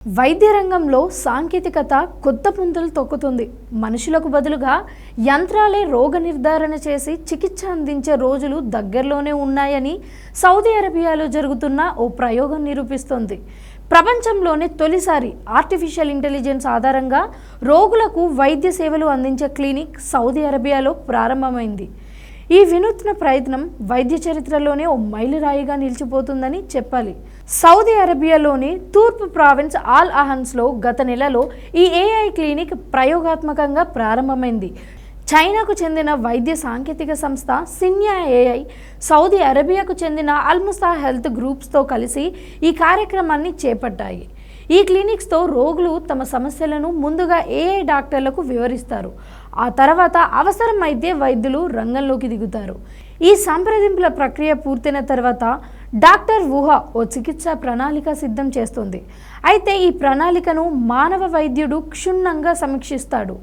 వైద్య రంగంలో సాంకేతికత కొత్త పుంతలు తొక్కుతుంది. మనుషులకు బదులుగా యంత్రాలే రోగ నిర్ధారణ చేసి చికిత్స అందించే రోజులు దగ్గరలోనే ఉన్నాయని సౌదీ అరేబియాలో జరుగుతున్న ఓ ప్రయోగం నిరూపిస్తోంది. ప్రపంచంలోనే తొలిసారి ఆర్టిఫిషియల్ ఇంటెలిజెన్స్ ఆధారంగా రోగులకు వైద్య సేవలు అందించే క్లినిక్ సౌదీ అరేబియాలో ప్రారంభమైంది. ఈ వినూత్న ప్రయత్నం వైద్య చరిత్రలోనే ఓ మైలురాయిగా నిలిచిపోతుందని చెప్పాలి. సౌదీ అరేబియాలోని తూర్పు ప్రావిన్స్ ఆల్ అహన్స్లో గత నెలలో ఈ ఏఐ క్లినిక్ ప్రయోగాత్మకంగా ప్రారంభమైంది. చైనాకు చెందిన వైద్య సాంకేతిక సంస్థ సిన్యా ఏఐ, సౌదీ అరేబియాకు చెందిన అల్ముసా హెల్త్ గ్రూప్స్తో కలిసి ఈ కార్యక్రమాన్ని చేపట్టాయి. ఈ క్లినిక్స్తో రోగులు తమ సమస్యలను ముందుగా ఏఐ డాక్టర్లకు వివరిస్తారు. ఆ తర్వాత అవసరమైతే వైద్యులు రంగంలోకి దిగుతారు. ఈ సంప్రదింపుల ప్రక్రియ పూర్తయిన తర్వాత డాక్టర్ ఊహ ఓ చికిత్సా ప్రణాళిక సిద్ధం చేస్తుంది. అయితే ఈ ప్రణాళికను మానవ వైద్యుడు క్షుణ్ణంగా సమీక్షిస్తాడు.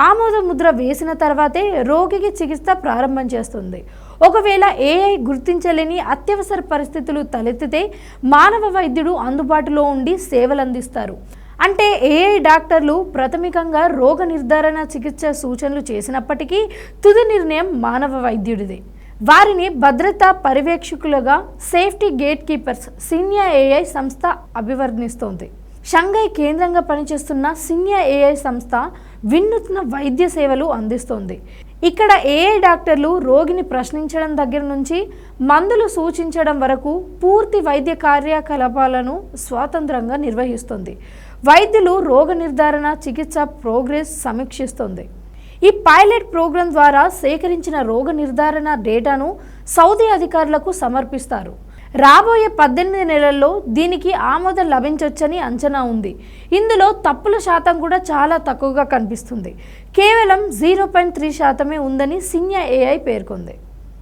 ఆమోద ముద్ర వేసిన తర్వాతే రోగికి చికిత్స ప్రారంభం చేస్తుంది. ఒకవేళ ఏఐ గుర్తించలేని అత్యవసర పరిస్థితులు తలెత్తితే మానవ వైద్యుడు అందుబాటులో ఉండి సేవలు అందిస్తారు. అంటే ఏఐ డాక్టర్లు ప్రాథమికంగా రోగ నిర్ధారణ చికిత్స సూచనలు చేసినప్పటికీ తుది నిర్ణయం మానవ వైద్యుడిదే. వారిని భద్రతా పర్యవేక్షకులుగా సేఫ్టీ గేట్ కీపర్స్ సిన్యా ఏఐ సంస్థ అభివర్ణిస్తోంది. షంఘై కేంద్రంగా పనిచేస్తున్న సిన్యా ఏఐ సంస్థ వినూత్న వైద్య సేవలు అందిస్తోంది. ఇక్కడ ఏఐ డాక్టర్లు రోగిని ప్రశ్నించడం దగ్గర నుంచి మందులు సూచించడం వరకు పూర్తి వైద్య కార్యకలాపాలను స్వతంత్రంగా నిర్వహిస్తుంది. వైద్యులు రోగ నిర్ధారణ చికిత్స ప్రోగ్రెస్ సమీక్షిస్తుంది. ఈ పైలట్ ప్రోగ్రాం ద్వారా సేకరించిన రోగ నిర్ధారణ డేటాను సౌదీ అధికారులకు సమర్పిస్తారు. రాబోయే 18 నెలల్లో దీనికి ఆమోదం లభించవచ్చని అంచనా ఉంది. ఇందులో తప్పుల శాతం కూడా చాలా తక్కువగా కనిపిస్తుంది. కేవలం 0.3% ఉందని సిన్యా ఏఐ పేర్కొంది.